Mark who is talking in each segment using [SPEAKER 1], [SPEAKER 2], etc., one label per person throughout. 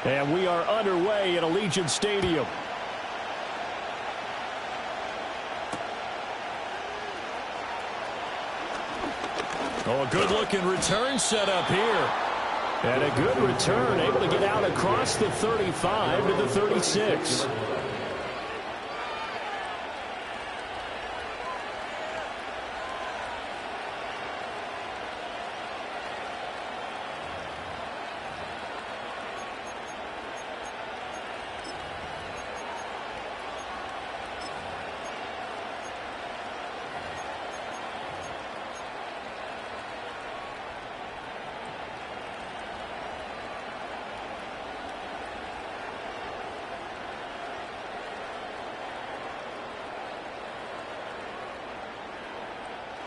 [SPEAKER 1] And we are underway at Allegiant Stadium. Oh, a good-looking return set up here. And a good return, able to get out across the 35 to the 36.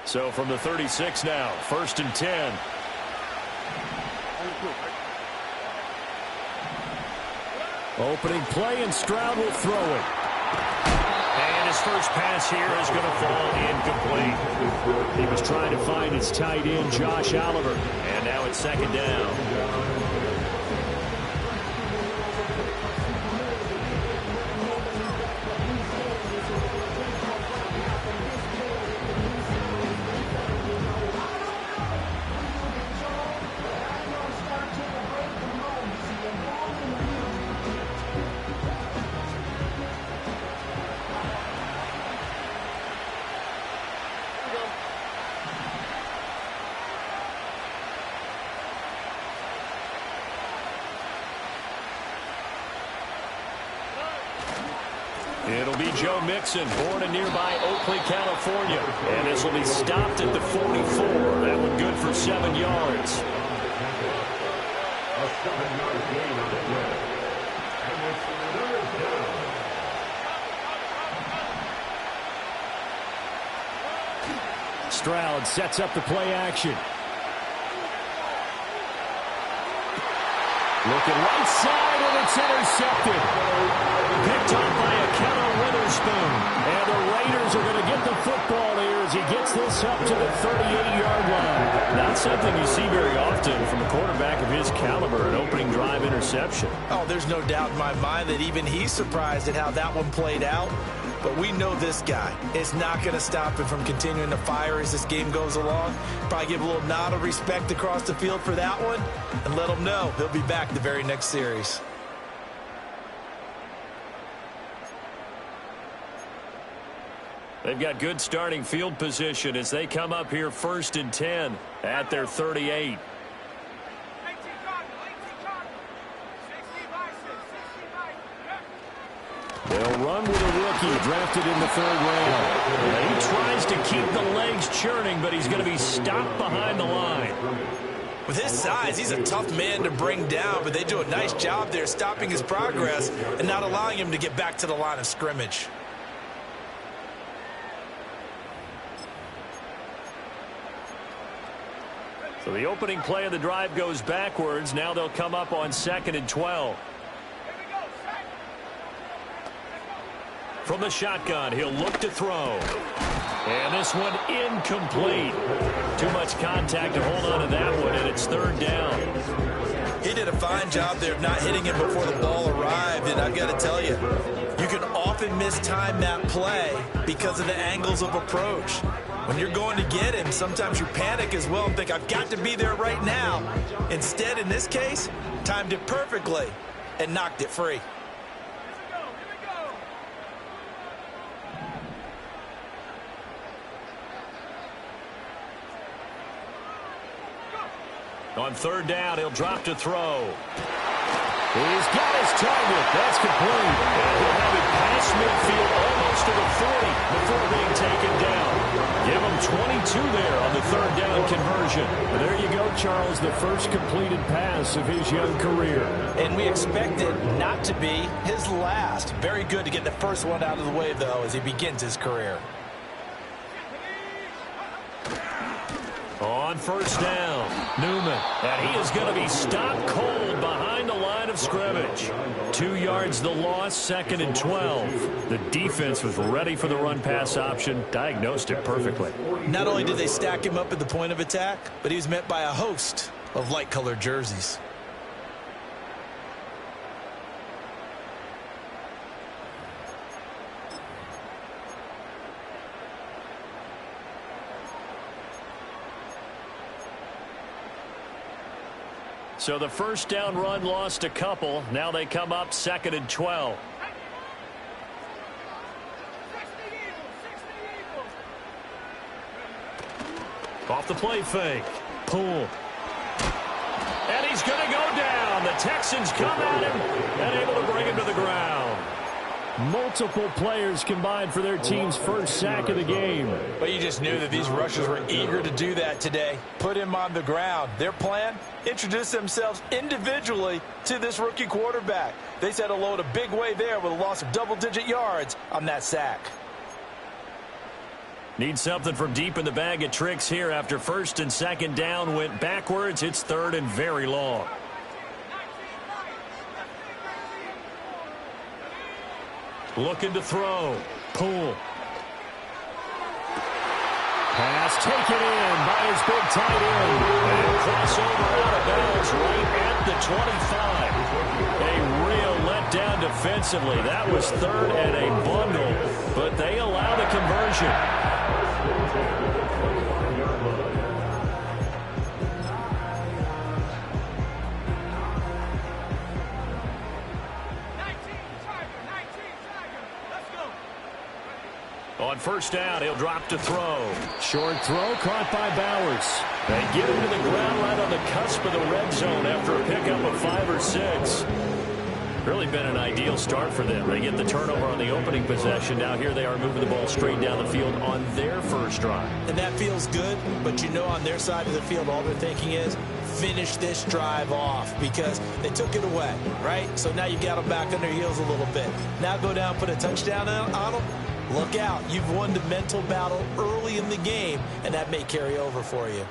[SPEAKER 1] So from the 36 now, 1st and 10. Opening play, and Stroud will throw it. And his first pass here is going to fall incomplete. He was trying to find his tight end, Josh Oliver. And now it's 2nd down. It'll be Joe Mixon, born in nearby Oakley, California. And this will be stopped at the 44. That one good for 7 yards.
[SPEAKER 2] A 7-yard gain on the play. And it's 3rd down.
[SPEAKER 1] Stroud sets up the play action. Looking right side, and it's intercepted. Picked off by a Keller Witherspoon. And the Raiders are going to get the football here as he gets this up to the 38-yard line. Not something you see very often from a quarterback of his caliber, an opening drive interception.
[SPEAKER 3] Oh, there's no doubt in my mind that even he's surprised at how that one played out. But we know this guy is not going to stop him from continuing to fire as this game goes along. Probably give a little nod of respect across the field for that one and let him know he'll be back the very next series.
[SPEAKER 1] They've got good starting field position as they come up here 1st and 10 at their 38. They'll run with a rookie drafted in the 3rd round. He tries to keep the legs churning, but he's going to be stopped behind the line.
[SPEAKER 3] With his size, he's a tough man to bring down, but they do a nice job there stopping his progress and not allowing him to get back to the line of scrimmage.
[SPEAKER 1] So the opening play of the drive goes backwards. Now they'll come up on 2nd and 12. From the shotgun, he'll look to throw. And this one incomplete. Too much contact to hold on to that one, and it's 3rd down.
[SPEAKER 3] He did a fine job there of not hitting him before the ball arrived, and I've got to tell you, you can often mistime that play because of the angles of approach. When you're going to get him, sometimes you panic as well and think, I've got to be there right now. Instead, in this case, timed it perfectly and knocked it free.
[SPEAKER 1] On 3rd down, he'll drop to throw. He's got his target. That's complete. And he'll have it past midfield almost to the 40 before being taken down. Give him 22 there on the 3rd down conversion. And there you go, Charles, the first completed pass of his young career.
[SPEAKER 3] And we expect it not to be his last. Very good to get the first one out of the way, though, as he begins his career.
[SPEAKER 1] On 1st down, Newman. And he is going to be stopped cold behind the line of scrimmage. 2 yards the loss, 2nd and 12. The defense was ready for the run-pass option, diagnosed it perfectly.
[SPEAKER 3] Not only did they stack him up at the point of attack, but he was met by a host of light-colored jerseys.
[SPEAKER 1] So the first down run lost a couple. Now they come up 2nd and 12. Off the play fake. Poole. And he's going to go down. The Texans come at him and able to bring him to the ground. Multiple players combined for their team's first sack of the game.
[SPEAKER 3] But you just knew that these rushers were eager to do that today. Put him on the ground. Their plan? Introduce themselves individually to this rookie quarterback. They said hello in a big way there with a loss of double-digit yards on that sack.
[SPEAKER 1] Need something from deep in the bag of tricks here after 1st and 2nd down went backwards. It's 3rd and very long. Looking to throw. Poole. Pass taken in by his big tight end. And crossover out of bounds right at the 25. A real letdown defensively. That was 3rd and a bundle, but they allow the conversion. On 1st down, he'll drop to throw. Short throw caught by Bowers. They get him to the ground right on the cusp of the red zone after a pickup of 5 or 6. Really been an ideal start for them. They get the turnover on the opening possession. Now here they are moving the ball straight down the field on their first drive.
[SPEAKER 3] And that feels good, but you know on their side of the field all they're thinking is finish this drive off because they took it away, right? So now you got them back on their heels a little bit. Now go down, put a touchdown on them. Look out. You've won the mental battle early in the game, and that may carry over for you.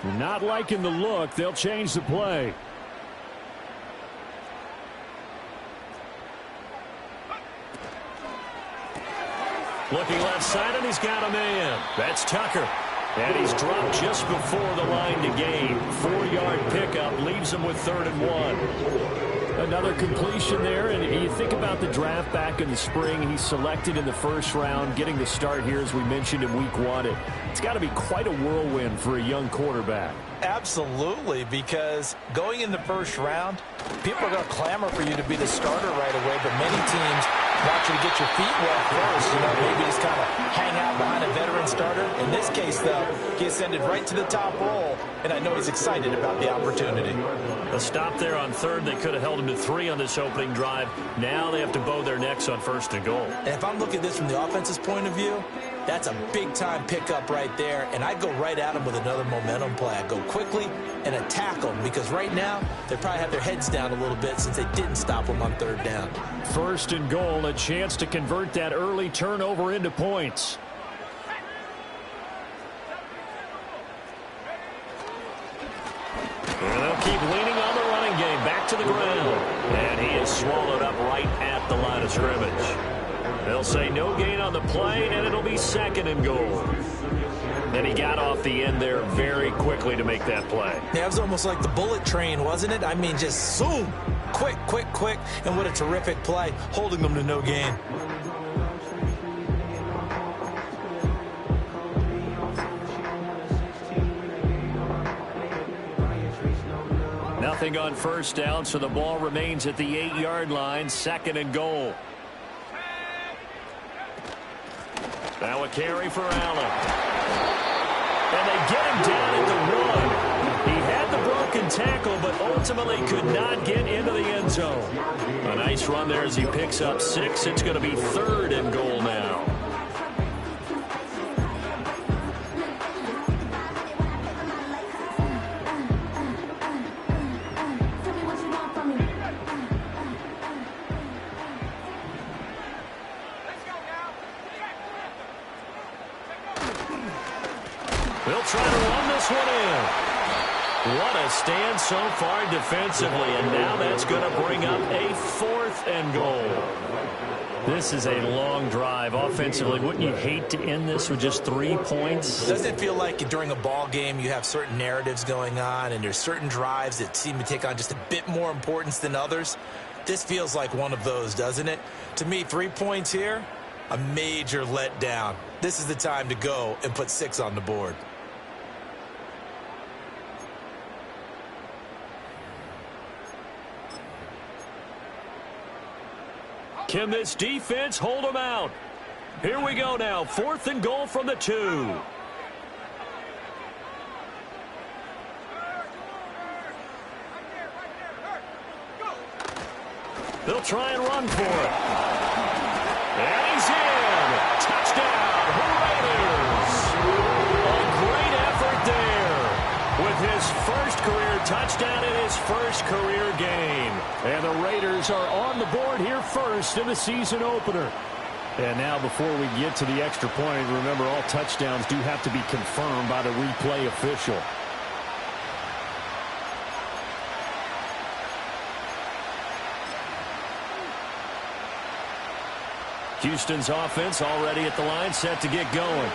[SPEAKER 1] You're not liking the look. They'll change the play. Looking left side, and he's got a man. That's Tucker. And he's dropped just before the line to gain. 4-yard pickup leaves him with 3rd and 1. Another completion there, and you think about the draft back in the spring. He's selected in the 1st round, getting the start here, as we mentioned, in week 1. It's got to be quite a whirlwind for a young quarterback.
[SPEAKER 3] Absolutely, because going in the 1st round, people are going to clamor for you to be the starter right away, but many teams want you to get your feet wet first. You know, maybe just kind of hang out behind a veteran starter. In this case, though, he ascended right to the top roll, and I know he's excited about the opportunity.
[SPEAKER 1] A stop there on 3rd. They could have held him to 3 on this opening drive. Now they have to bow their necks on 1st and goal.
[SPEAKER 3] And if I'm looking at this from the offense's point of view, that's a big-time pickup right there, and I'd go right at him with another momentum play. I'd go quickly and attack them, because right now they probably have their heads down a little bit since they didn't stop them on 3rd down.
[SPEAKER 1] 1st and goal, a chance to convert that early turnover into points. And they'll keep leaning on the running game. Back to the ground. And he is swallowed up right at the line of scrimmage. They'll say no gain on the play, and it'll be 2nd and goal. And he got off the end there very quickly to make that play.
[SPEAKER 3] Yeah, it was almost like the bullet train, wasn't it? I mean, just zoom. Quick, quick, quick. And what a terrific play, holding them to no gain.
[SPEAKER 1] Nothing on 1st down, so the ball remains at the 8-yard line. 2nd and goal. Now a carry for Allen. And they get him down at the 1. He had the broken tackle, but ultimately could not get into the end zone. A nice run there as he picks up 6. It's going to be 3rd and goal now. They'll try to run this one in. What a stand so far defensively, and now that's going to bring up a 4th and goal. This is a long drive offensively. Wouldn't you hate to end this with just 3 points?
[SPEAKER 3] Doesn't it feel like during a ball game you have certain narratives going on, and there's certain drives that seem to take on just a bit more importance than others? This feels like one of those, doesn't it? To me, 3 points here, a major letdown. This is the time to go and put 6 on the board.
[SPEAKER 1] Can this defense hold them out? Here we go now. 4th and goal from the 2. They'll try and run for it. And he's in. Touchdown, Raiders. A great effort there with his first career touchdown in his first career game. And the Raiders are on the board here first in the season opener. And now before we get to the extra point, remember all touchdowns do have to be confirmed by the replay official. Houston's offense already at the line, set to get going.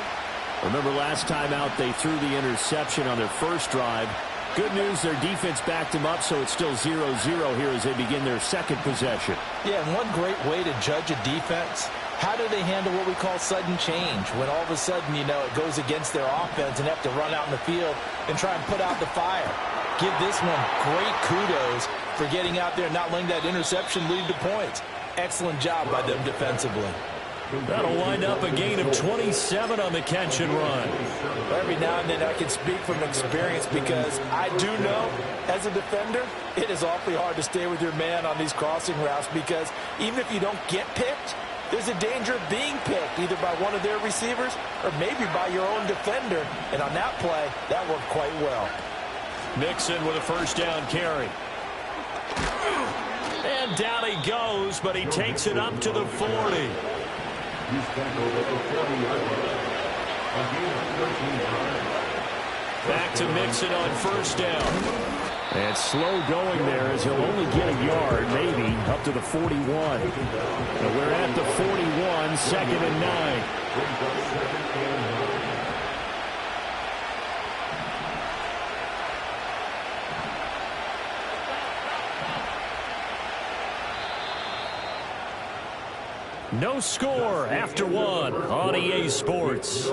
[SPEAKER 1] Remember last time out they threw the interception on their first drive. Good news, their defense backed them up, so it's still 0-0 here as they begin their second possession.
[SPEAKER 3] Yeah, and one great way to judge a defense, how do they handle what we call sudden change? When all of a sudden, you know, it goes against their offense and have to run out in the field and try and put out the fire. Give this one great kudos for getting out there and not letting that interception lead to points. Excellent job by them defensively.
[SPEAKER 1] That'll wind up a gain of 27 on the catch and run.
[SPEAKER 3] Every now and then I can speak from experience because I do know, as a defender, it is awfully hard to stay with your man on these crossing routes because even if you don't get picked, there's a danger of being picked either by one of their receivers or maybe by your own defender. And on that play, that worked quite well.
[SPEAKER 1] Mixon with a first down carry. And down he goes, but he takes it up to the 40.
[SPEAKER 2] He's tackled at the 40-yard line. A gain of 13 yards.
[SPEAKER 1] Back to Mixon on first down. And slow going there as he'll only get a yard, maybe, up to the 41. And we're at the 41, 2nd and 9.
[SPEAKER 2] Brings up 2nd and 9.
[SPEAKER 1] No score after 1 on EA Sports.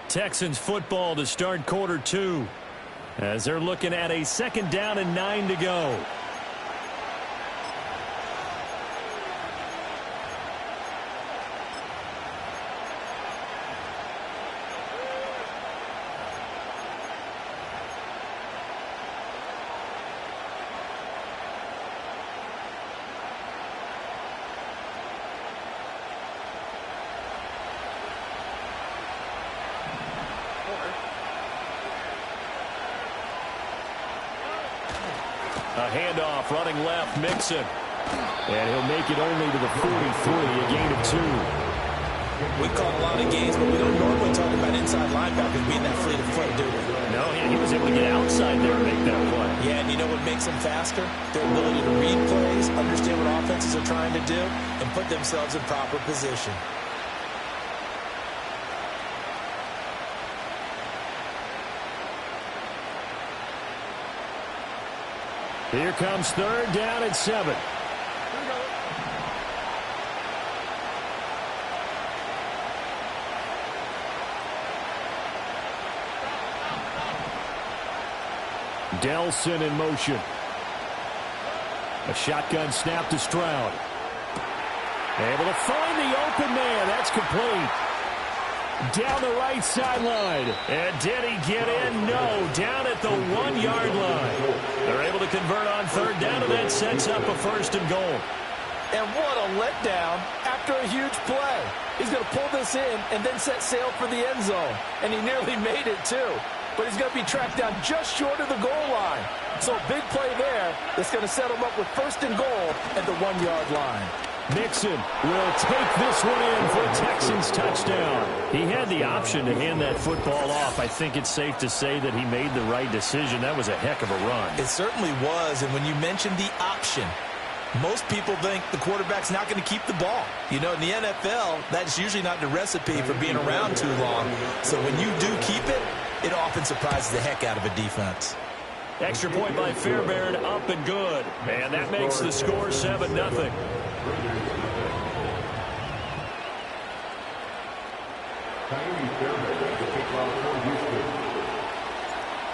[SPEAKER 1] Texans football to start quarter 2 as they're looking at a 2nd down and 9 to go. A handoff, running left, Mixon. And he'll make it only to the 43, a gain of 2.
[SPEAKER 3] We caught a lot of games, but we don't normally talk about inside linebackers being that fleet of foot, do we?
[SPEAKER 1] No, he was able to get outside there and make that play.
[SPEAKER 3] Yeah, and you know what makes them faster? Their ability to read plays, understand what offenses are trying to do, and put themselves in proper position.
[SPEAKER 1] Here comes 3rd down and 7. Delson in motion. A shotgun snap to Stroud. Able to find the open man. That's complete. Down the right sideline. And did he get in? No. Down at the 1-yard line. They're able to convert on 3rd down, and that sets up a 1st and goal.
[SPEAKER 3] And what a letdown after a huge play. He's going to pull this in and then set sail for the end zone. And he nearly made it, too. But he's going to be tracked down just short of the goal line. So a big play there that's going to set him up with 1st and goal at the 1-yard line.
[SPEAKER 1] Mixon will take this one in for a Texans touchdown. He had the option to hand that football off. I think it's safe to say that he made the right decision. That was a heck of a run.
[SPEAKER 3] It certainly was, and when you mentioned the option, most people think the quarterback's not going to keep the ball. You know, in the NFL, that's usually not the recipe for being around too long. So when you do keep it, it often surprises the heck out of a defense.
[SPEAKER 1] Extra point by Fairbairn, up and good. And that makes the score 7-0.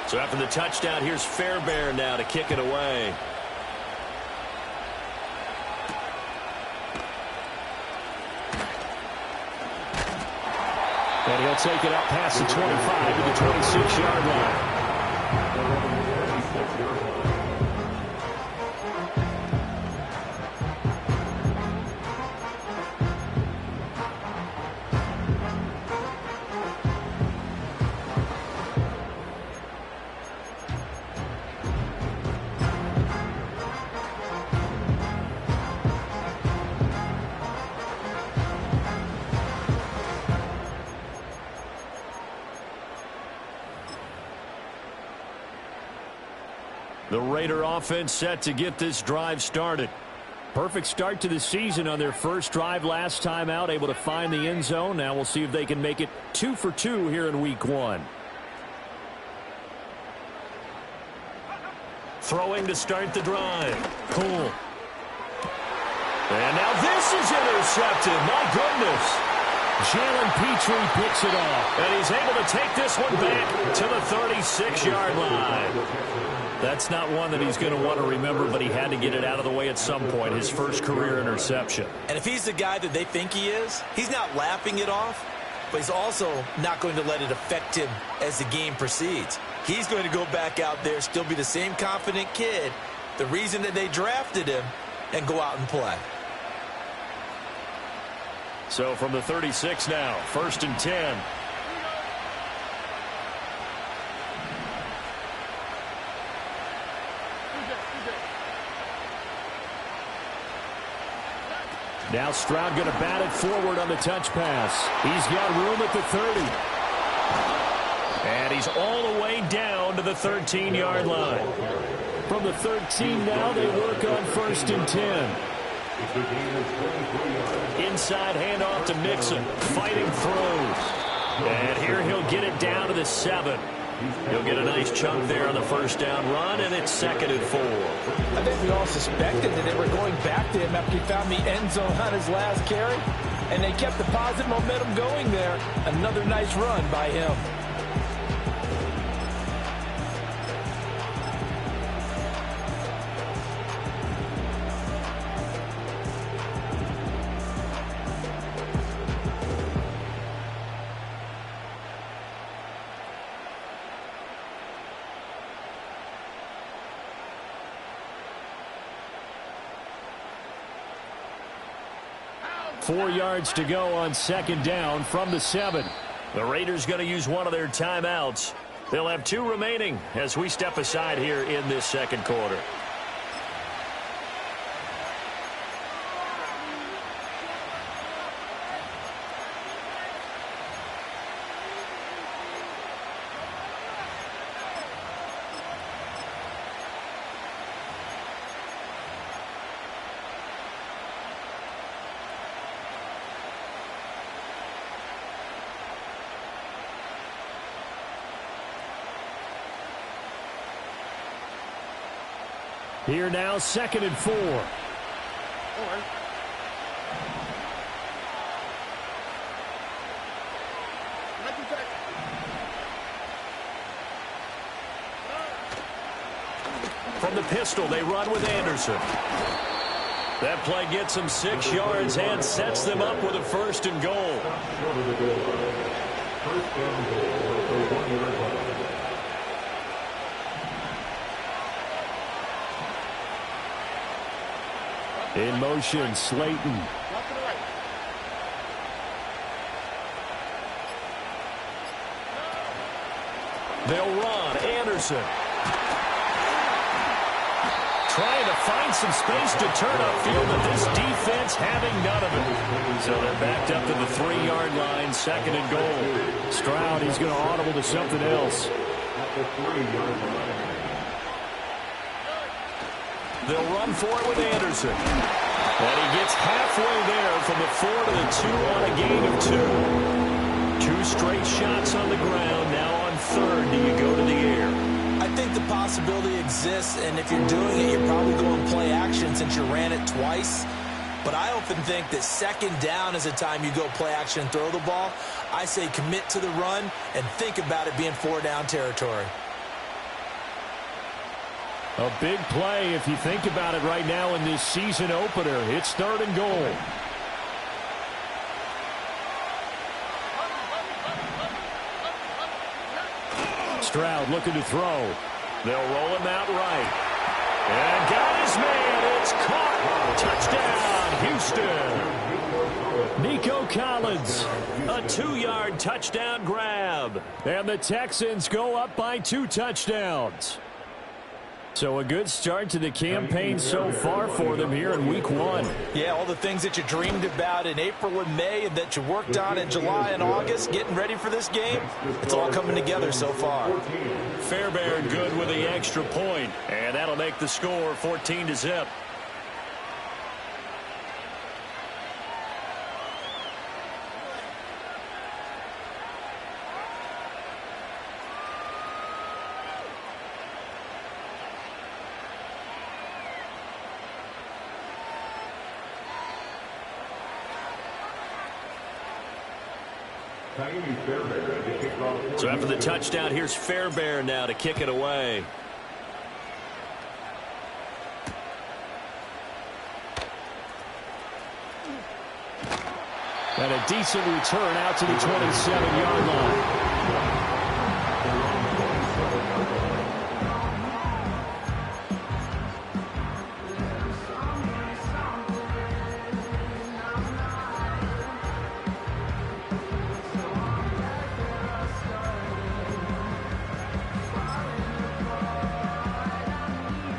[SPEAKER 1] So after the touchdown, here's Fairbairn now to kick it away. They'll take it up past the 25 to the 26-yard line. The Raider offense set to get this drive started. Perfect start to the season on their first drive last time out, able to find the end zone. Now we'll see if they can make it 2 for 2 here in week 1. Throwing to start the drive. Cool. And now this is intercepted. My goodness. Jalen Petrie picks it off. And he's able to take this one back to the 36-yard line. That's not one that he's going to want to remember, but he had to get it out of the way at some point, his first career interception.
[SPEAKER 3] And if he's the guy that they think he is, he's not laughing it off, but he's also not going to let it affect him as the game proceeds. He's going to go back out there, still be the same confident kid, the reason that they drafted him, and go out and play.
[SPEAKER 1] So from the 36 now, 1st and 10. Now Stroud going to bat it forward on the touch pass. He's got room at the 30. And he's all the way down to the 13-yard line. From the 13 now, they work on 1st and 10. Inside handoff to Mixon. Fighting throws. And here he'll get it down to the 7. He'll get a nice chunk there on the first down run, and it's 2nd and 4.
[SPEAKER 4] I think we all suspected that they were going back to him after he found the end zone on his last carry, and they kept the positive momentum going there. Another nice run by him.
[SPEAKER 1] Four yards to go on 2nd down from the 7. The Raiders going to use one of their timeouts. They'll have 2 remaining as we step aside here in this 2nd quarter. Here now, 2nd and 4. From the pistol, they run with Anderson. That play gets them 6 yards and sets them up with a 1st and goal. In motion, Slayton. They'll run. Anderson. Trying to find some space to turn upfield, but this defense having none of it. So they're backed up to the 3-yard line, 2nd and goal. Stroud, he's going to audible to something else. They'll run for it with Anderson. And he gets halfway there from the 4 to the 2 on a gain of 2. 2 straight shots on the ground. Now on 3rd, do you go to the air?
[SPEAKER 3] I think the possibility exists, and if you're doing it, you're probably going play action since you ran it twice. But I often think that 2nd down is a time you go play action and throw the ball. I say commit to the run and think about it being 4-down territory.
[SPEAKER 1] A big play if you think about it right now in this season opener. It's 3rd and goal. Stroud looking to throw. They'll roll him out right. And got his man. It's caught. Touchdown, Houston. Nico Collins, a 2-yard touchdown grab. And the Texans go up by 2 touchdowns. So a good start to the campaign so far for them here in Week 1.
[SPEAKER 4] Yeah, all the things that you dreamed about in April and May and that you worked on in July and August, getting ready for this game, it's all coming together so far.
[SPEAKER 1] Fairbairn good with the extra point, and that'll make the score 14-0. So after the touchdown, here's Fairbairn now to kick it away. And a decent return out to the 27-yard line.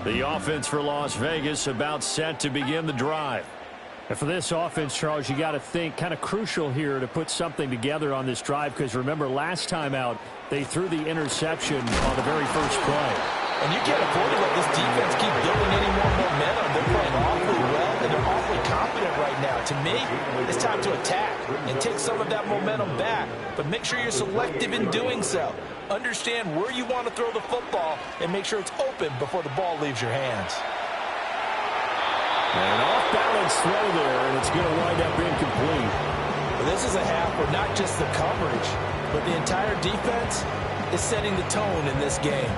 [SPEAKER 1] The offense for Las Vegas about set to begin the drive. And for this offense, Charles, you got to think kind of crucial here to put something together on this drive, because remember last time out they threw the interception on the very first play.
[SPEAKER 4] And you can't afford to let this defense keep building any more momentum. They're playing awfully well, and they're awfully confident right now. To me, it's time to attack and take some of that momentum back. But make sure you're selective in doing so. Understand where you want to throw the football and make sure it's open before the ball leaves your hands.
[SPEAKER 1] An off-balance throw there, and it's going to wind up incomplete.
[SPEAKER 4] Well, this is a half where not just the coverage, but the entire defense is setting the tone in this game.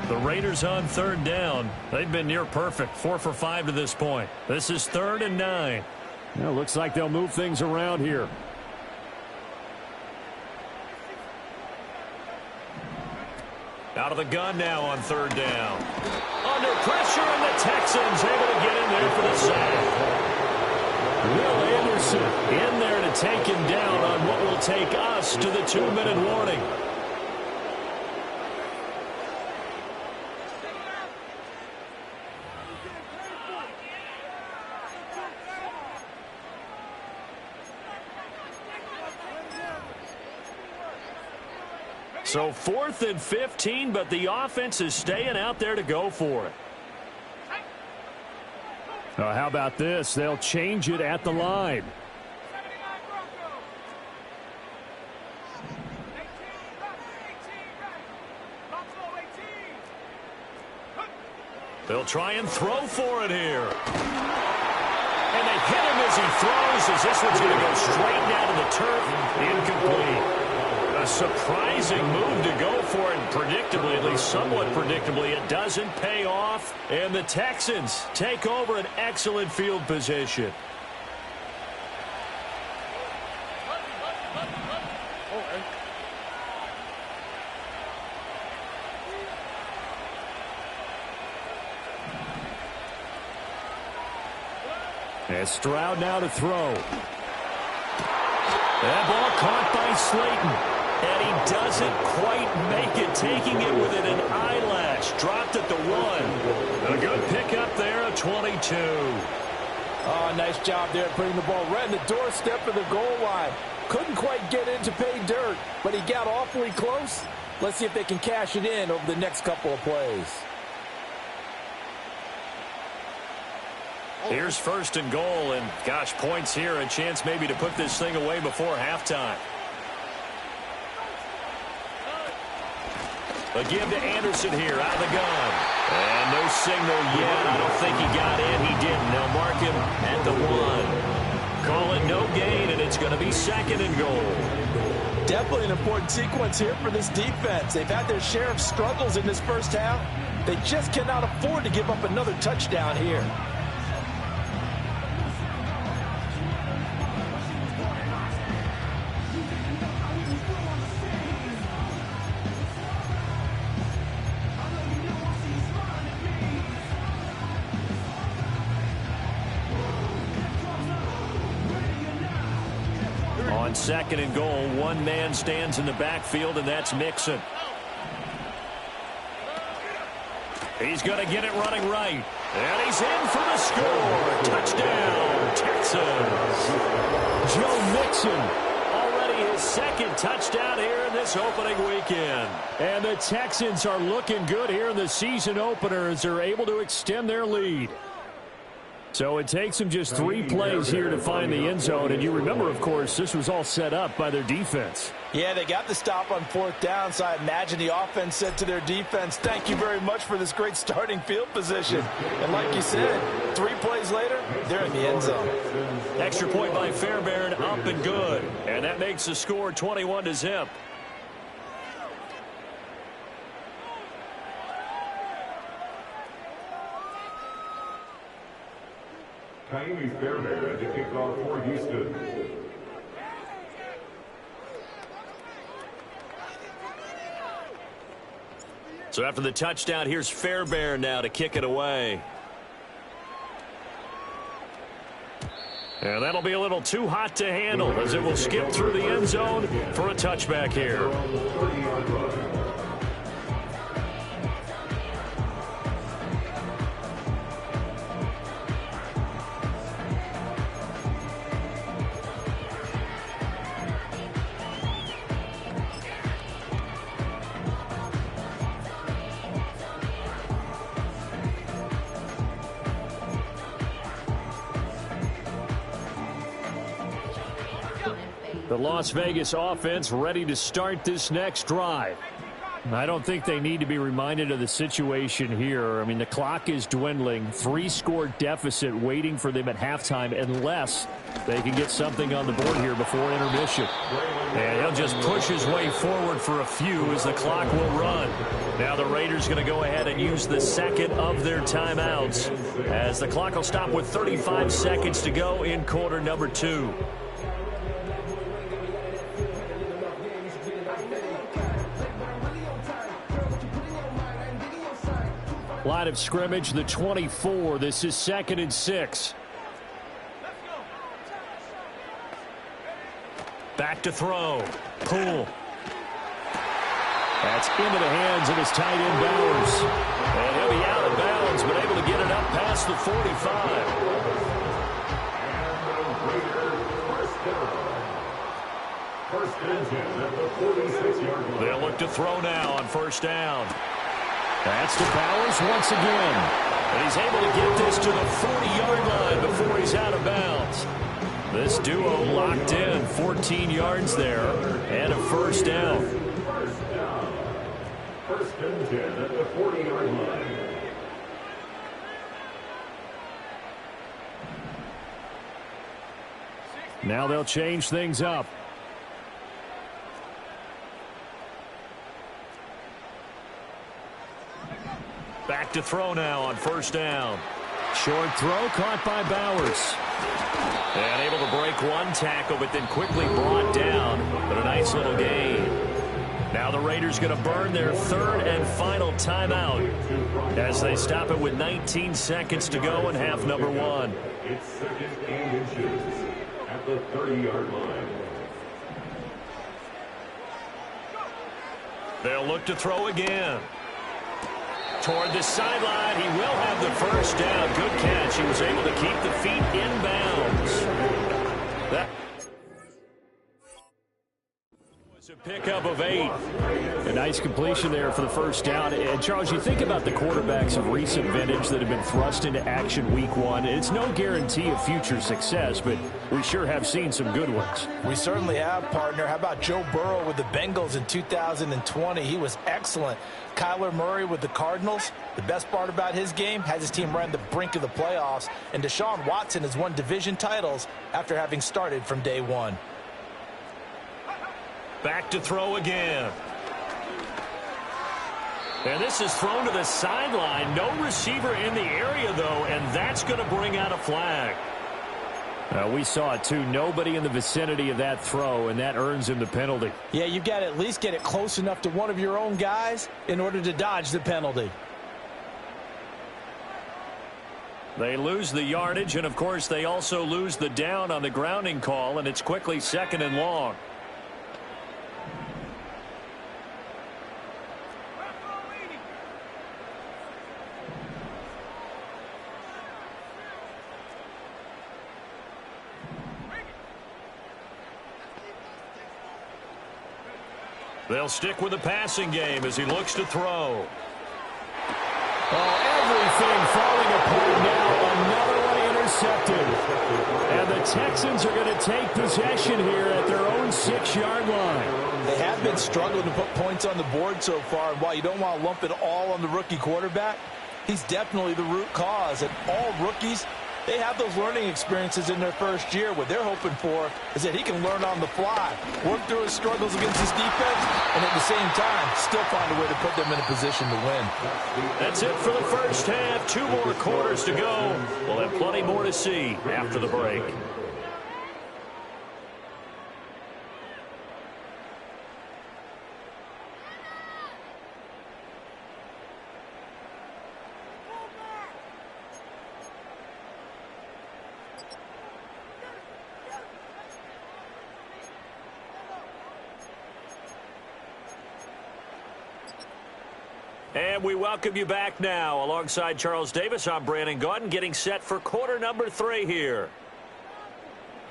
[SPEAKER 1] The Raiders on third down. They've been near perfect, 4 for 5 to this point. This is 3rd and 9. Well, looks like they'll move things around here. Out of the gun now on 3rd down. Under pressure, and the Texans able to get in there for the sack. Will Anderson in there to take him down on what will take us to the 2-minute warning. So 4th and 15, but the offense is staying out there to go for it. How about this? They'll change it at the line. They'll try and throw for it here. And they hit him as he throws, as this one's going to go straight down to the turf. Incomplete. A surprising move to go for it, predictably, at least somewhat predictably. It doesn't pay off, and the Texans take over an excellent field position. And Stroud now to throw. That ball caught by Slayton. And he doesn't quite make it, taking it within an eyelash. Dropped at the 1. A good pickup there, a 22.
[SPEAKER 4] Oh, nice job there putting the ball right in the doorstep of the goal line. Couldn't quite get in to pay dirt, but he got awfully close. Let's see if they can cash it in over the next couple of plays.
[SPEAKER 1] Here's 1st and goal, and gosh, points here, a chance maybe to put this thing away before halftime. A give to Anderson here, out of the gun. And no signal yet. I don't think he got in. He didn't. They'll mark him at the 1. Call it no gain, and it's going to be 2nd and goal.
[SPEAKER 4] Definitely an important sequence here for this defense. They've had their share of struggles in this first half. They just cannot afford to give up another touchdown here.
[SPEAKER 1] On second and goal, one man stands in the backfield, and that's Mixon. He's going to get it running right. And he's in for the score. Touchdown, Texans. Joe Mixon, already his second touchdown here in this opening weekend. And the Texans are looking good here in the season opener as they're able to extend their lead. So it takes them just 3 plays here to find the end zone. And you remember, of course, this was all set up by their defense.
[SPEAKER 4] Yeah, they got the stop on 4th down, so I imagine the offense said to their defense, thank you very much for this great starting field position. And like you said, 3 plays later, they're in the end zone.
[SPEAKER 1] Extra point by Fairbairn, up and good. And that makes the score 21-0.
[SPEAKER 2] Taimi Fairbairn to kick off for Houston.
[SPEAKER 1] So after the touchdown, here's Fairbairn now to kick it away. And that'll be a little too hot to handle as it will skip through the end zone for a touchback here. The Las Vegas offense ready to start this next drive. I don't think they need to be reminded of the situation here. I mean, the clock is dwindling. 3-score deficit waiting for them at halftime unless they can get something on the board here before intermission. And he'll just push his way forward for a few as the clock will run. Now the Raiders going to go ahead and use the second of their timeouts as the clock will stop with 35 seconds to go in quarter number 2. Line of scrimmage, the 24. This is 2nd and 6. Back to throw. Poole. That's into the hands of his tight end Bowers. And he'll be out of bounds, but able to get it up past the 45. They'll look to throw now on 1st down. That's to Bowers once again. And he's able to get this to the 40-yard line before he's out of bounds. This duo locked in, 14 yards there, and a 1st down.
[SPEAKER 2] 1st and 10 at the 40-yard line.
[SPEAKER 1] Now they'll change things up. Back to throw now on 1st down. Short throw caught by Bowers. And able to break one tackle, but then quickly brought down. But a nice little gain. Now the Raiders going to burn their 3rd and final timeout as they stop it with 19 seconds to go in half number 1.
[SPEAKER 2] It's 2nd and inches at the 30-yard line.
[SPEAKER 1] They'll look to throw again. Toward the sideline, he will have the 1st down. Good catch. He was able to keep the feet in bounds. That was a pickup of 8. A nice completion there for the 1st down. And, Charles, you think about the quarterbacks of recent vintage that have been thrust into action week 1. It's no guarantee of future success, but we sure have seen some good ones.
[SPEAKER 4] We certainly have, partner. How about Joe Burrow with the Bengals in 2020? He was excellent. Kyler Murray with the Cardinals. The best part about his game has his team right on the brink of the playoffs. And Deshaun Watson has won division titles after having started from day 1.
[SPEAKER 1] Back to throw again. And this is thrown to the sideline. No receiver in the area, though, and that's going to bring out a flag. We saw it, too. Nobody in the vicinity of that throw, and that earns him the penalty.
[SPEAKER 4] Yeah, you've got to at least get it close enough to one of your own guys in order to dodge the penalty.
[SPEAKER 1] They lose the yardage, and, of course, they also lose the down on the grounding call, and it's quickly 2nd and long. They'll stick with the passing game as he looks to throw. Oh, everything falling apart now. Another one intercepted. And the Texans are going to take possession here at their own 6-yard line.
[SPEAKER 4] They have been struggling to put points on the board so far. And while you don't want to lump it all on the rookie quarterback, he's definitely the root cause. And all rookies, they have those learning experiences in their first year. What they're hoping for is that he can learn on the fly, work through his struggles against his defense, and at the same time, still find a way to put them in a position to win.
[SPEAKER 1] That's it for the first half. 2 more quarters to go. We'll have plenty more to see after the break. And we welcome you back now. Alongside Charles Davis, I'm Brandon Gaudin, getting set for quarter number 3 here.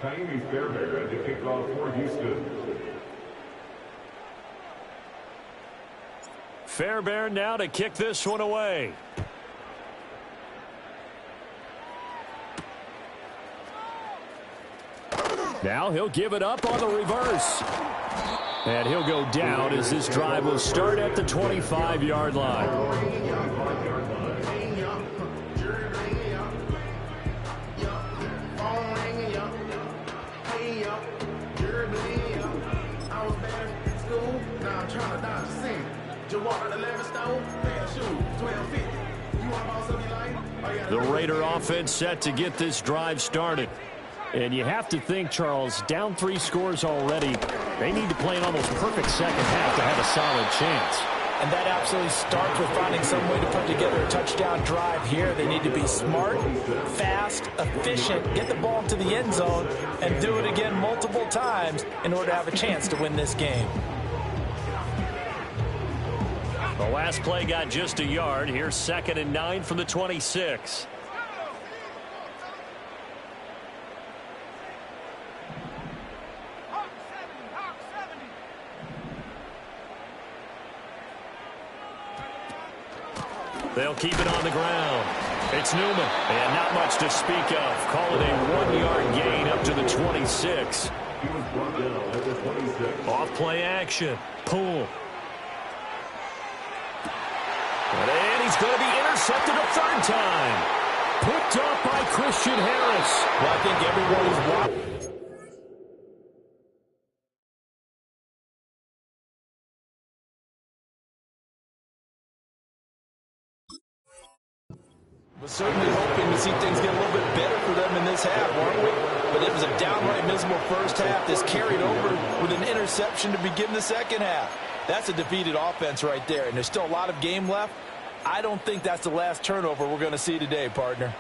[SPEAKER 2] Miami Fairbairn at the kickoff for Houston.
[SPEAKER 1] Fairbairn now to kick this one away. Now he'll give it up on the reverse. And he'll go down as this drive will start at the 25-yard line. The Raider offense set to get this drive started. And you have to think, Charles, down 3 scores already. They need to play an almost perfect second half to have a solid chance.
[SPEAKER 4] And that absolutely starts with finding some way to put together a touchdown drive here. They need to be smart, fast, efficient, get the ball to the end zone, and do it again multiple times in order to have a chance to win this game.
[SPEAKER 1] The last play got just a yard. Here's 2nd and 9 from the 26. They'll keep it on the ground. It's Newman, and not much to speak of. Call it a 1-yard gain up to the 26. Off play action. Pull. And he's going to be intercepted a 3rd time. Picked up by Christian Harris.
[SPEAKER 4] Well, I think everyone is watching. We're certainly hoping to see things get a little bit better for them in this half, weren't we? But it was a downright miserable first half. This carried over with an interception to begin the second half. That's a defeated offense right there, and there's still a lot of game left. I don't think that's the last turnover we're going to see today, partner.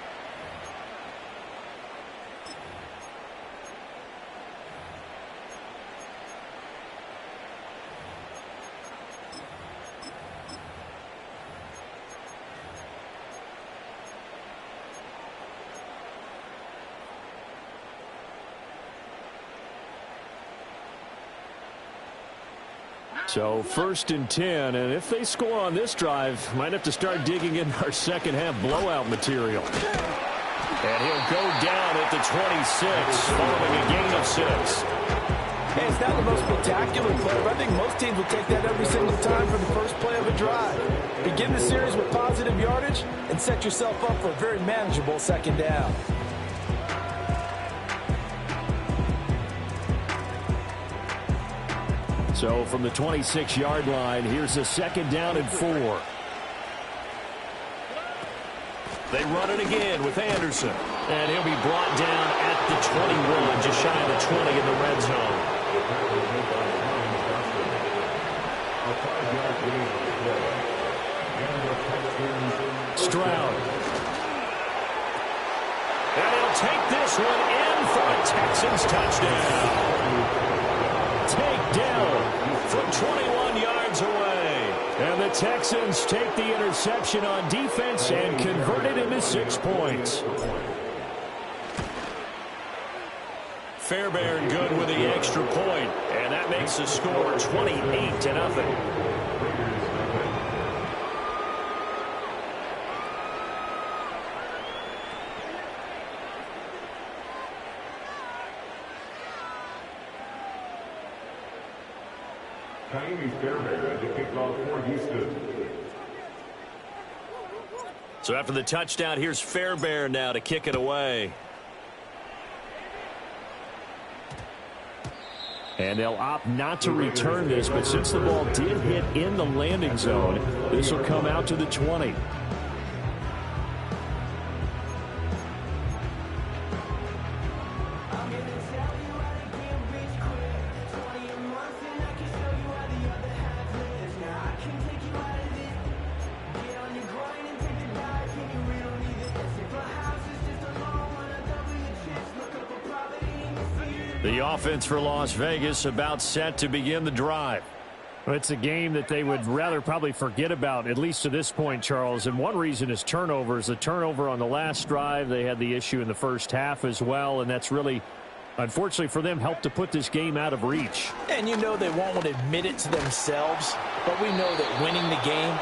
[SPEAKER 1] So 1st and 10, and if they score on this drive, might have to start digging in our second half blowout material. And he'll go down at the 26 following a gain of 6.
[SPEAKER 4] Hey, it's not the most spectacular play, but I think most teams will take that every single time for the first play of a drive. Begin the series with positive yardage and set yourself up for a very manageable second down.
[SPEAKER 1] So from the 26-yard line, here's a 2nd down and 4. They run it again with Anderson. And he'll be brought down at the 21, just shy of the 20 in the red zone. Stroud. And he'll take this one in for a Texans touchdown. Takedown from 21 yards away. And the Texans take the interception on defense and convert it into 6 points. Fairbairn good with the extra point, and that makes the score 28-0.
[SPEAKER 2] Fairbairn to kick off for Houston.
[SPEAKER 1] So after the touchdown, here's Fairbairn now to kick it away. And they'll opt not to return this, but since the ball did hit in the landing zone, this will come out to the 20. The offense for Las Vegas about set to begin the drive.
[SPEAKER 5] Well, it's a game that they would rather probably forget about, at least to this point, Charles. And one reason is turnovers. The turnover on the last drive, they had the issue in the first half as well, and that's really, unfortunately for them, helped to put this game out of reach.
[SPEAKER 4] And you know they won't admit it to themselves, but we know that winning the game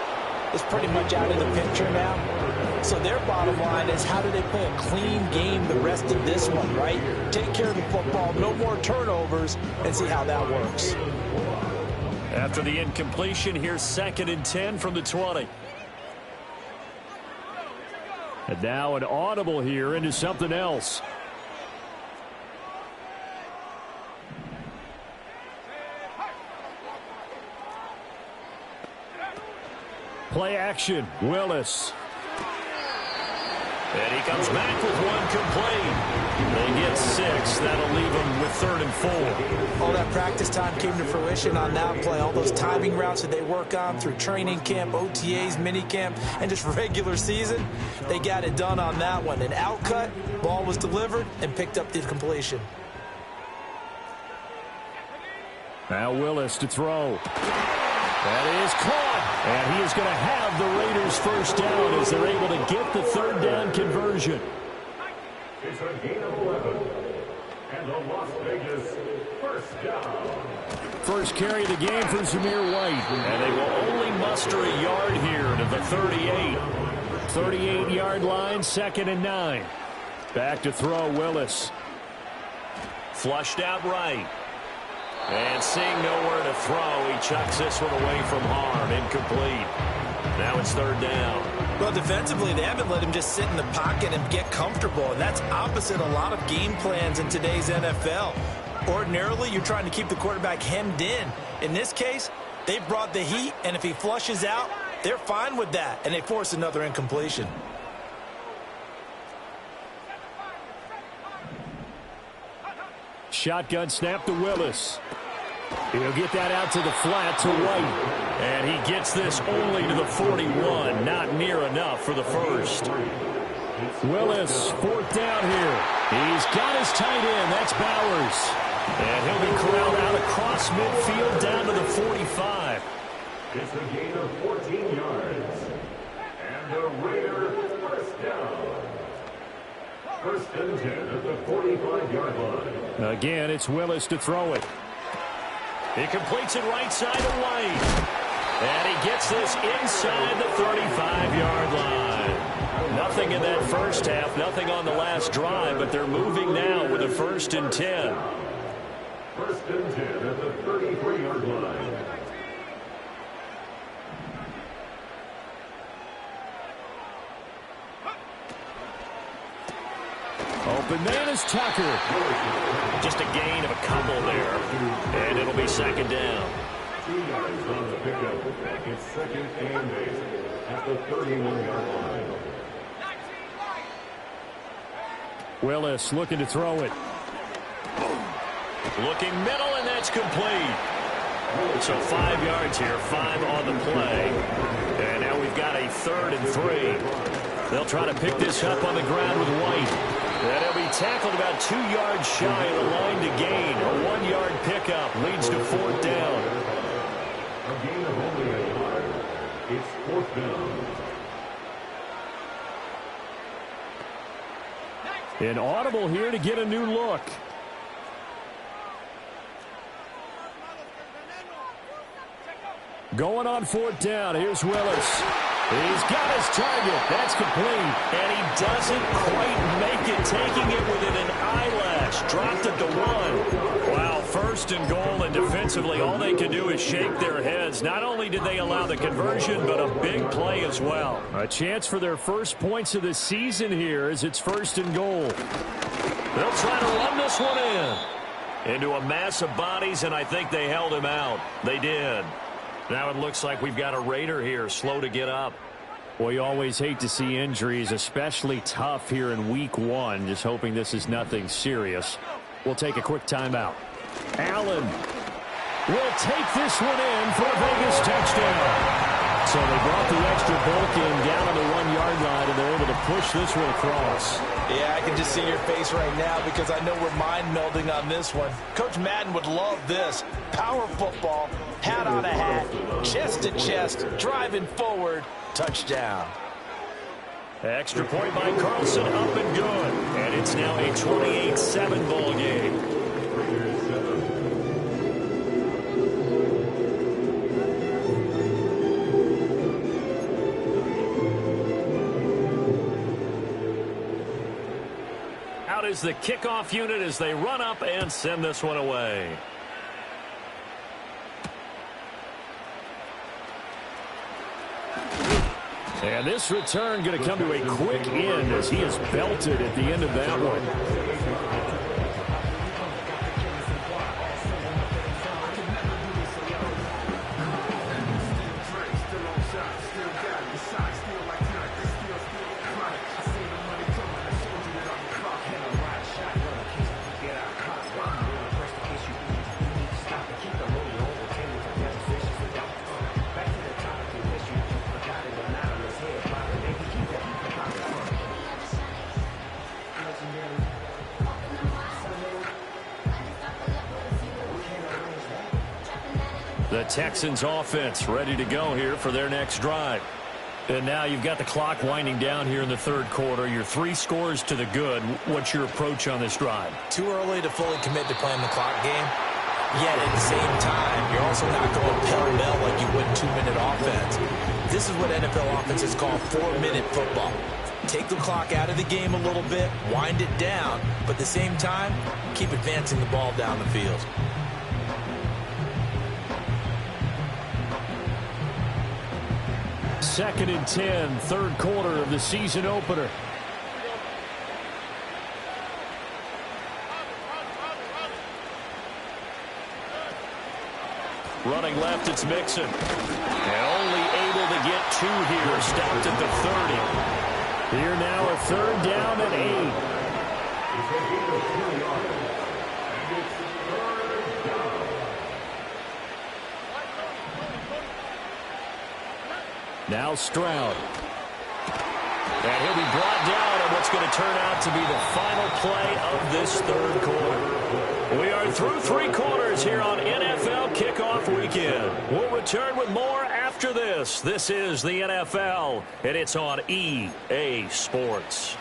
[SPEAKER 4] is pretty much out of the picture now. So their bottom line is, how do they play a clean game the rest of this one, right? Take care of the football, no more turnovers, and see how that works.
[SPEAKER 1] After the incompletion, here's 2nd and 10 from the 20.
[SPEAKER 5] And now an audible here into something else. Play action, Willis.
[SPEAKER 1] And he comes back with one complete. They get 6. That'll leave them with 3rd and 4.
[SPEAKER 4] All that practice time came to fruition on that play. All those timing routes that they work on through training camp, OTAs, minicamp, and just regular season, they got it done on that one. An outcut, ball was delivered, and picked up the completion.
[SPEAKER 5] Now Willis to throw.
[SPEAKER 1] That is caught. And he is going to have the Raiders first down as they're able to get the 3rd down conversion.
[SPEAKER 2] It's a gain of 11. And the Las Vegas first down.
[SPEAKER 1] First carry of the game for Zamir White. And they will only muster a yard here to the 38. 38-yard line, 2nd and 9. Back to throw, Willis. Flushed out right. And seeing nowhere to throw, he chucks this one away from harm. Incomplete. Now it's 3rd down.
[SPEAKER 4] Well, defensively, they haven't let him just sit in the pocket and get comfortable. And that's opposite a lot of game plans in today's NFL. Ordinarily, you're trying to keep the quarterback hemmed in. In this case, they brought the heat, and if he flushes out, they're fine with that. And they force another incompletion.
[SPEAKER 5] Shotgun snap to Willis. He'll get that out to the flat to White.
[SPEAKER 1] And he gets this only to the 41. Not near enough for the first.
[SPEAKER 5] Willis, 4th down here.
[SPEAKER 1] He's got his tight end. That's Bowers. And he'll be corralled out across midfield down to the 45.
[SPEAKER 2] It's a gain of 14 yards. And the Raiders first down. 1st and 10 at the 45-yard line.
[SPEAKER 5] Again, it's Willis to throw it.
[SPEAKER 1] He completes it right side to White. And he gets this inside the 35-yard line. Nothing in that first half, nothing on the last drive, but they're moving now with a 1st and 10.
[SPEAKER 2] 1st and 10 at the 33-yard line.
[SPEAKER 5] open man is Tucker.
[SPEAKER 1] Just a gain of a couple there. And it'll be second down.
[SPEAKER 2] 2 yards on the pickup. It's second and 8 at the 31-yard line.
[SPEAKER 5] Willis looking to throw it.
[SPEAKER 1] Looking middle, and that's complete. So 5 yards here, 5 on the play. And now we've got a 3rd and 3. They'll try to pick this up on the ground with White. And he'll be tackled about 2 yards shy of the line to gain. A 1-yard pickup leads to 4th down.
[SPEAKER 2] A gain of only a yard. It's 4th down.
[SPEAKER 5] An audible here to get a new look. Going on 4th down. Here's Willis. He's got his target. That's complete.
[SPEAKER 1] And he doesn't quite make it, taking it within an eyelash. Dropped it to 1.
[SPEAKER 5] Wow, 1st and goal, and defensively, all they can do is shake their heads. Not only did they allow the conversion, but a big play as well. A chance for their first points of the season here as it's 1st and goal.
[SPEAKER 1] They'll try to run this one in. Into a mass of bodies, and I think they held him out. They did. Now it looks like we've got a Raider here, slow to get up.
[SPEAKER 5] Well, you always hate to see injuries, especially tough here in week 1. Just hoping this is nothing serious. We'll take a quick timeout. Allen will take this one in for a Vegas touchdown. So they brought the extra bulk in down on the 1-yard line, and they're able to push this one across.
[SPEAKER 4] Yeah, I can just see your face right now because I know we're mind-melding on this one. Coach Madden would love this. Power football, hat on a hat, chest to chest, driving forward, touchdown.
[SPEAKER 1] Extra point by Carlson, up and good. And it's now a 28-7 ball game. Out is the kickoff unit as they run up and send this one away.
[SPEAKER 5] And this return going to come to a quick end as he is belted at the end of that one. The Texans offense ready to go here for their next drive. And now you've got the clock winding down here in the 3rd quarter. You're 3 scores to the good. What's your approach on this drive?
[SPEAKER 4] Too early to fully commit to playing the clock game. Yet at the same time, you're also not going pell-mell like you would 2-minute offense. This is what NFL offenses call 4-minute football. Take the clock out of the game a little bit, wind it down, but at the same time, keep advancing the ball down the field.
[SPEAKER 5] Second and 10, 3rd quarter of the season opener.
[SPEAKER 1] Running left, it's Mixon. And only able to get 2 here. Stopped at the 30.
[SPEAKER 5] Here now a 3rd down and 8. Now Stroud. And he'll be brought down on what's going to turn out to be the final play of this 3rd quarter. We are through 3 quarters here on NFL Kickoff Weekend. We'll return with more after this. This is the NFL, and it's on EA Sports.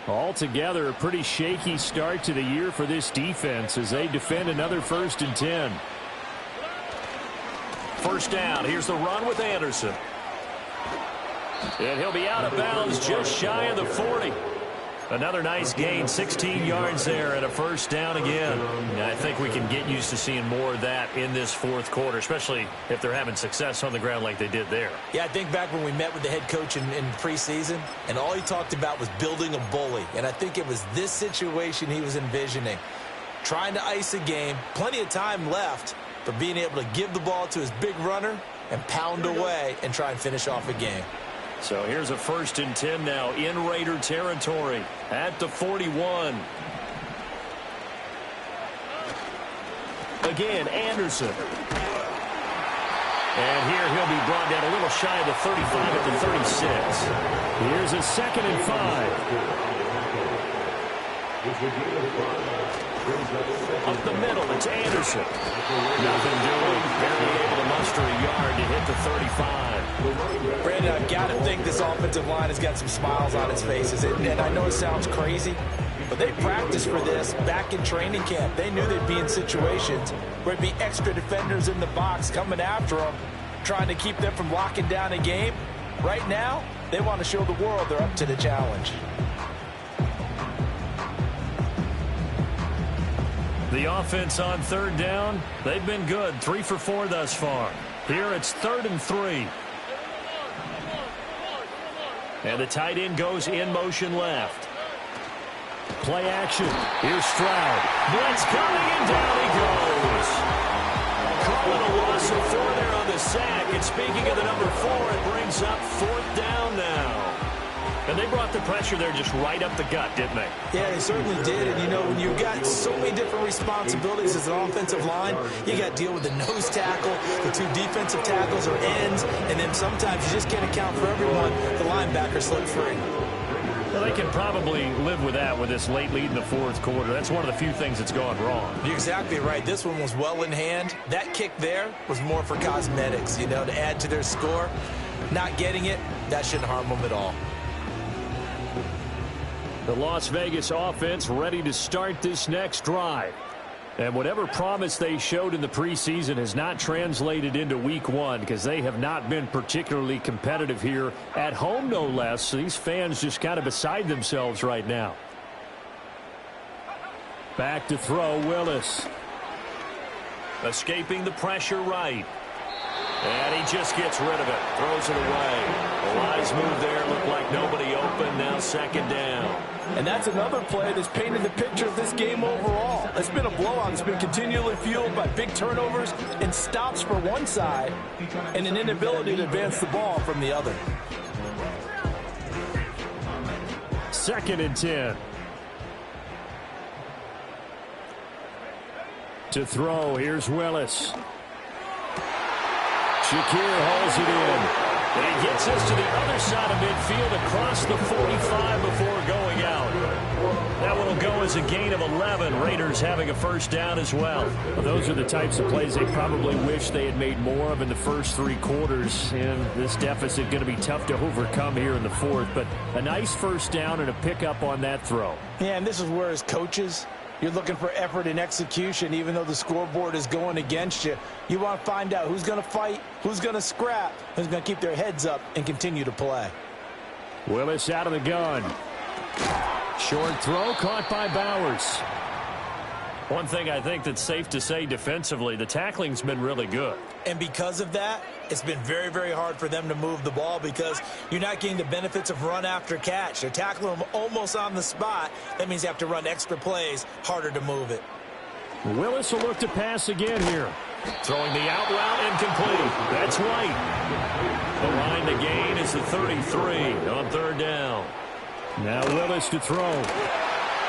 [SPEAKER 5] Altogether, a pretty shaky start to the year for this defense as they defend another 1st and 10.
[SPEAKER 1] First down. Here's the run with Anderson. And he'll be out of bounds just shy of the 40. Another nice gain, 16 yards there and a first down again. I think we can get used to seeing more of that in this fourth quarter, especially if they're having success on the ground like they did there.
[SPEAKER 4] Yeah, I think back when we met with the head coach in preseason, and all he talked about was building a bully. And I think it was this situation he was envisioning. Trying to ice a game, plenty of time left, but being able to give the ball to his big runner and pound away and try and finish off a game.
[SPEAKER 1] So here's a 1st and 10 now in Raider territory at the 41. Again, Anderson. And here he'll be brought down a little shy of the 35 at the 36. Here's a 2nd and 5. Up the middle, it's Anderson. Nothing doing. Barely able to muster a yard to hit the 35.
[SPEAKER 4] Brandon, I've got to think this offensive line has got some smiles on its faces. And I know it sounds crazy, but they practiced for this back in training camp. They knew they'd be in situations where there'd be extra defenders in the box coming after them, trying to keep them from locking down a game. Right now, they want to show the world they're up to the challenge.
[SPEAKER 1] The offense on 3rd down, they've been good. 3 for 4 thus far. Here it's 3rd and 3. And the tight end goes in motion left. Play action. Here's Stroud. Blitz coming, and down he goes. Calling a loss of 4 there on the sack. And speaking of the number 4, it brings up 4th down now. And they brought the pressure there just right up the gut, didn't they?
[SPEAKER 4] Yeah, they certainly did. And, you know, when you've got so many different responsibilities as an offensive line, you got to deal with the nose tackle, the 2 defensive tackles or ends, and then sometimes you just can't account for everyone. The linebacker slipped free.
[SPEAKER 1] Well, they can probably live with that with this late lead in the 4th quarter. That's one of the few things that's gone wrong.
[SPEAKER 4] You're exactly right. This one was well in hand. That kick there was more for cosmetics, you know, to add to their score. Not getting it, that shouldn't harm them at all.
[SPEAKER 1] The Las Vegas offense ready to start this next drive. And whatever promise they showed in the preseason has not translated into week 1 because they have not been particularly competitive here at home, no less. So these fans just kind of beside themselves right now. Back to throw, Willis. Escaping the pressure right. And he just gets rid of it. Throws it away. A wise move there. Looked like nobody open. Now 2nd down.
[SPEAKER 4] And that's another play that's painted the picture of this game overall. It's been a blowout. It's been continually fueled by big turnovers and stops for one side and an inability to advance the ball from the other.
[SPEAKER 1] 2nd and 10. To throw, here's Willis. Shakir hauls it in. And he gets us to the other side of midfield across the 45 before going out. That one will go as a gain of 11. Raiders having a first down as well. Those are the types of plays they probably wish they had made more of in the first 3 quarters. And this deficit going to be tough to overcome here in the 4th. But a nice first down and a pickup on that throw.
[SPEAKER 4] Yeah, and this is where as coaches, you're looking for effort and execution, even though the scoreboard is going against you. You want to find out who's going to fight, who's going to scrap, who's going to keep their heads up and continue to play.
[SPEAKER 5] Willis out of the gun. Short throw caught by Bowers.
[SPEAKER 1] One thing I think that's safe to say defensively, the tackling's been really good.
[SPEAKER 4] And because of that, it's been very, very hard for them to move the ball because you're not getting the benefits of run after catch. They're tackling them almost on the spot. That means you have to run extra plays, harder to move it.
[SPEAKER 5] Willis will look to pass again here.
[SPEAKER 1] Throwing the out route incomplete. That's White. The line to gain is the 33 on 3rd down.
[SPEAKER 5] Now Willis to throw.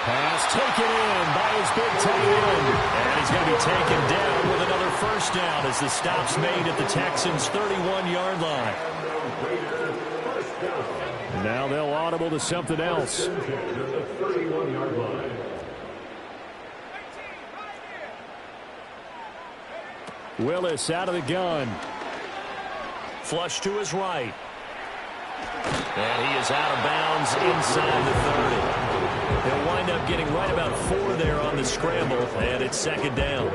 [SPEAKER 5] Pass taken in by his big tight end.
[SPEAKER 1] And he's going to be taken down with another first down as the stop's made at the Texans' 31-yard line.
[SPEAKER 5] Now they'll audible to something else. Willis out of the gun.
[SPEAKER 1] Flush to his right. And he is out of bounds inside the 30. He'll wind up getting right about 4 there on the scramble, and it's 2nd down.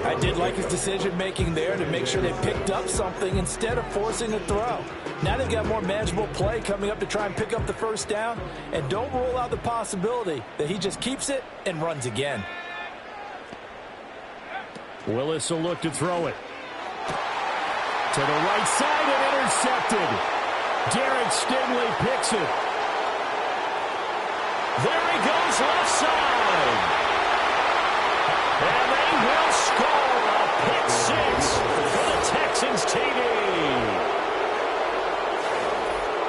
[SPEAKER 4] I did like his decision-making there to make sure they picked up something instead of forcing a throw. Now they've got more manageable play coming up to try and pick up the first down, and don't rule out the possibility that he just keeps it and runs again.
[SPEAKER 5] Willis will look to throw it. To the right side and intercepted. Derek Stingley picks it.
[SPEAKER 1] There he goes left side. And they will score a pick six for the Texans TD.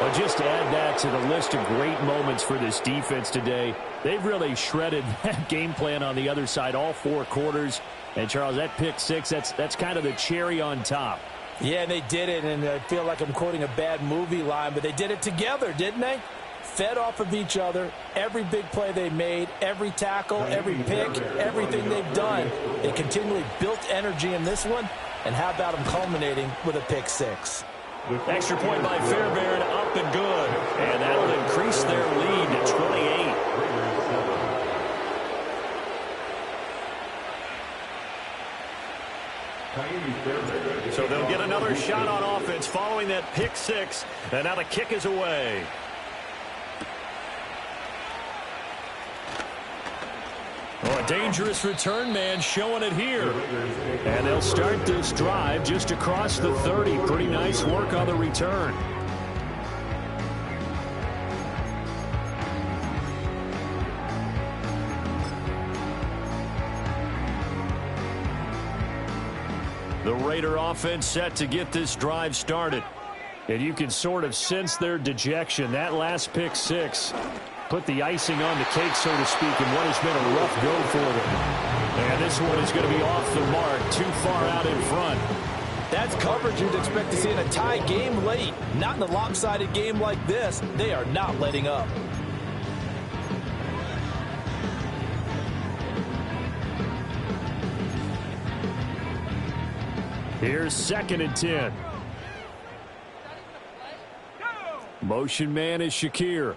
[SPEAKER 5] Well, just to add that to the list of great moments for this defense today, they've really shredded that game plan on the other side all 4 quarters. And, Charles, that pick six, that's kind of the cherry on top.
[SPEAKER 4] Yeah, they did it, and I feel like I'm quoting a bad movie line, but they did it together, didn't they? Fed off of each other, every big play they made, every tackle, every pick, everything they've done. They continually built energy in this one, and how about them culminating with a pick six?
[SPEAKER 1] Extra point by Fairbairn, up and good. And that'll increase their lead to 28. So they'll get another shot on offense following that pick six. And now the kick is away. Oh, a dangerous return man showing it here.
[SPEAKER 5] And they'll start this drive just across the 30. Pretty nice work on the return. The Raider offense set to get this drive started. And you can sort of sense their dejection. That last pick six put the icing on the cake, so to speak, in what has been a rough go for them. And this one is going to be off the mark, too far out in front.
[SPEAKER 4] That's coverage you'd expect to see in a tie game late. Not in a lopsided game like this. They are not letting up.
[SPEAKER 5] Here's 2nd and 10. Motion man is Shakir.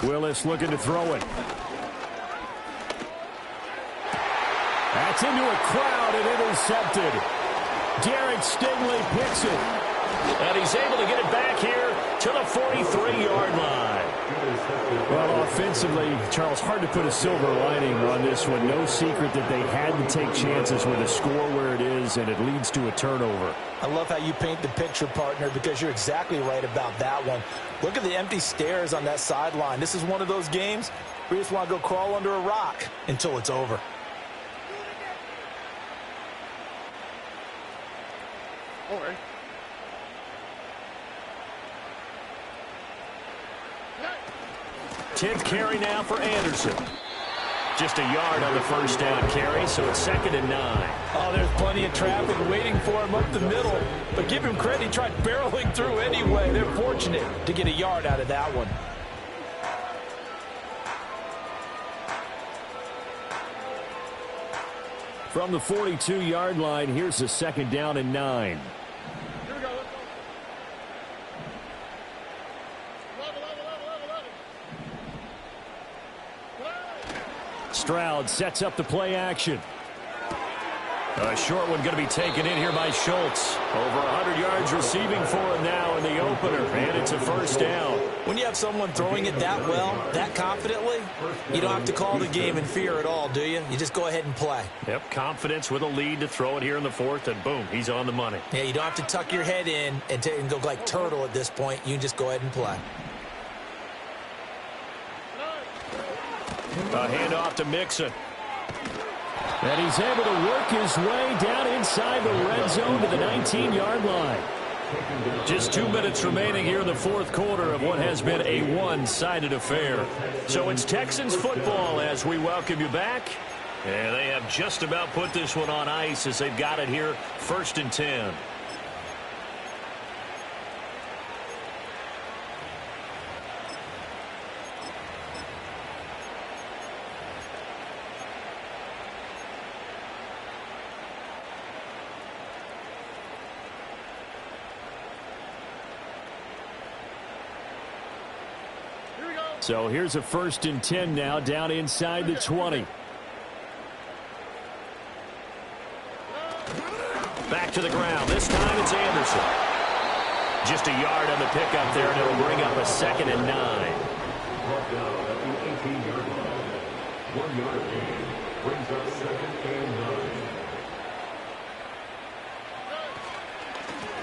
[SPEAKER 5] Willis looking to throw it. That's into a crowd and intercepted. Derek Stingley picks it.
[SPEAKER 1] And he's able to get it back here to the 43-yard line.
[SPEAKER 5] Well, offensively, Charles, hard to put a silver lining on this one. No secret that they had to take chances with a score where it is, and it leads to a turnover.
[SPEAKER 4] I love how you paint the picture, partner, because you're exactly right about that one. Look at the empty stares on that sideline. This is one of those games where you just want to go crawl under a rock until it's over.
[SPEAKER 6] All right.
[SPEAKER 1] 10th carry now for Anderson. Just a yard on the first down carry, so it's 2nd and 9.
[SPEAKER 4] Oh, there's plenty of traffic waiting for him up the middle. But give him credit, he tried barreling through anyway. They're fortunate to get a yard out of that one.
[SPEAKER 5] From the 42-yard line, here's a 2nd down and 9.
[SPEAKER 6] Here we go. Let's go.
[SPEAKER 5] Stroud sets up the play action.
[SPEAKER 1] A short one going to be taken in here by Schultz. Over 100 yards receiving for him now in the opener, and it's a first down.
[SPEAKER 4] When you have someone throwing it that well, that confidently, you don't have to call the game in fear at all, do you? You just go ahead and play.
[SPEAKER 1] Yep, confidence with a lead to throw it here in the 4th, and boom, he's on the money.
[SPEAKER 4] Yeah, you don't have to tuck your head in and go like turtle at this point. You can just go ahead and play.
[SPEAKER 1] A handoff to Mixon.
[SPEAKER 5] And he's able to work his way down inside the red zone to the 19-yard line.
[SPEAKER 1] Just 2 minutes remaining here in the 4th quarter of what has been a one-sided affair. So it's Texans football as we welcome you back. And they have just about put this one on ice as they've got it here, 1st and 10.
[SPEAKER 5] So here's a 1st and 10 now, down inside the 20.
[SPEAKER 1] Back to the ground. This time it's Anderson. Just a yard on the pickup there, and it'll bring up a 2nd and 9.
[SPEAKER 2] Brought down at the 18-yard line. 1 yard gain brings up 2nd and 9.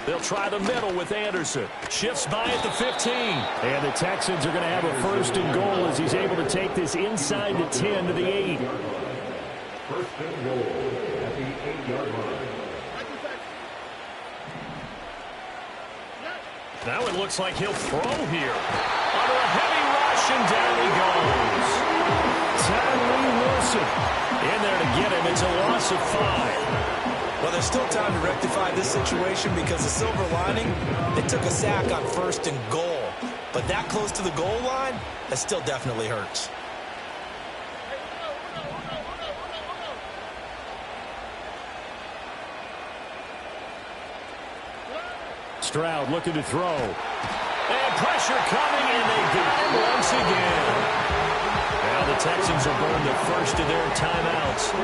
[SPEAKER 1] They'll try the middle with Anderson. Shifts by at the 15.
[SPEAKER 5] And the Texans are going to have a 1st and goal as he's able to take this inside the 10 to the 8.
[SPEAKER 2] 1st and goal at the 8-yard line.
[SPEAKER 1] Now it looks like he'll throw here. Under a heavy rush, and down he goes.
[SPEAKER 5] Tyree Wilson
[SPEAKER 1] In there to get him. It's a loss of 5.
[SPEAKER 3] Well, there's still time to rectify this situation because the silver lining, it took a sack on 1st and goal. But that close to the goal line, that still definitely hurts.
[SPEAKER 5] Stroud looking to throw.
[SPEAKER 1] And pressure coming, and they got him once again. Now the Texans have burned the first of their timeouts.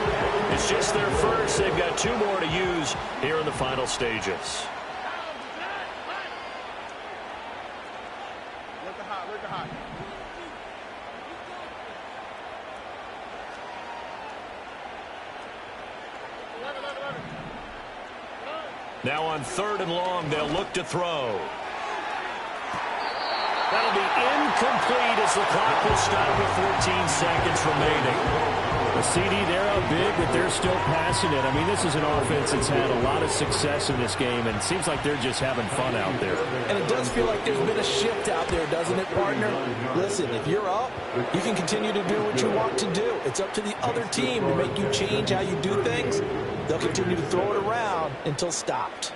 [SPEAKER 1] It's just their first. They've got 2 more to use here in the final stages. Now on 3rd and long, they'll look to throw. That'll be incomplete as the clock will stop with 14 seconds remaining.
[SPEAKER 5] The CD, they're up big, but they're still passing it. I mean, this is an offense that's had a lot of success in this game, and it seems like they're just having fun out there.
[SPEAKER 4] And it does feel like there's been a shift out there, doesn't it, partner? Listen, if you're up, you can continue to do what you want to do. It's up to the other team to make you change how you do things. They'll continue to throw it around until stopped.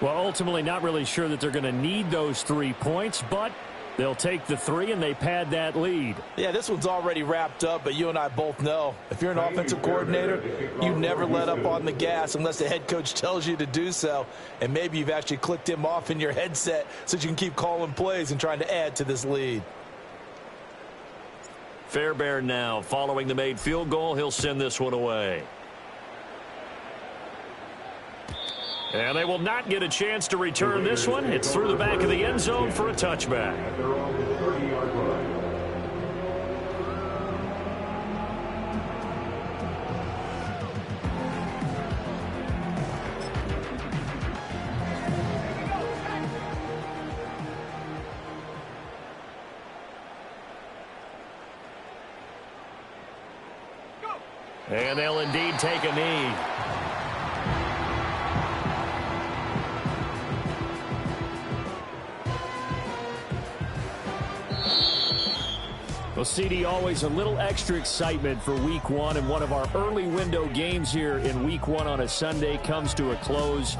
[SPEAKER 5] Well, ultimately, not really sure that they're going to need those 3 points, but they'll take the 3 and they pad that lead.
[SPEAKER 4] Yeah, this one's already wrapped up, but you and I both know if you're an offensive coordinator, you never let up on the gas unless the head coach tells you to do so. And maybe you've actually clicked him off in your headset so you can keep calling plays and trying to add to this lead.
[SPEAKER 1] Fairbairn now following the made field goal. He'll send this one away. And they will not get a chance to return this one. It's through the back of the end zone for a touchback.
[SPEAKER 2] They're on the 30-yard line.
[SPEAKER 1] And they'll indeed take a knee.
[SPEAKER 5] Well, CD, always a little extra excitement for Week 1, and one of our early window games here in Week 1 on a Sunday comes to a close.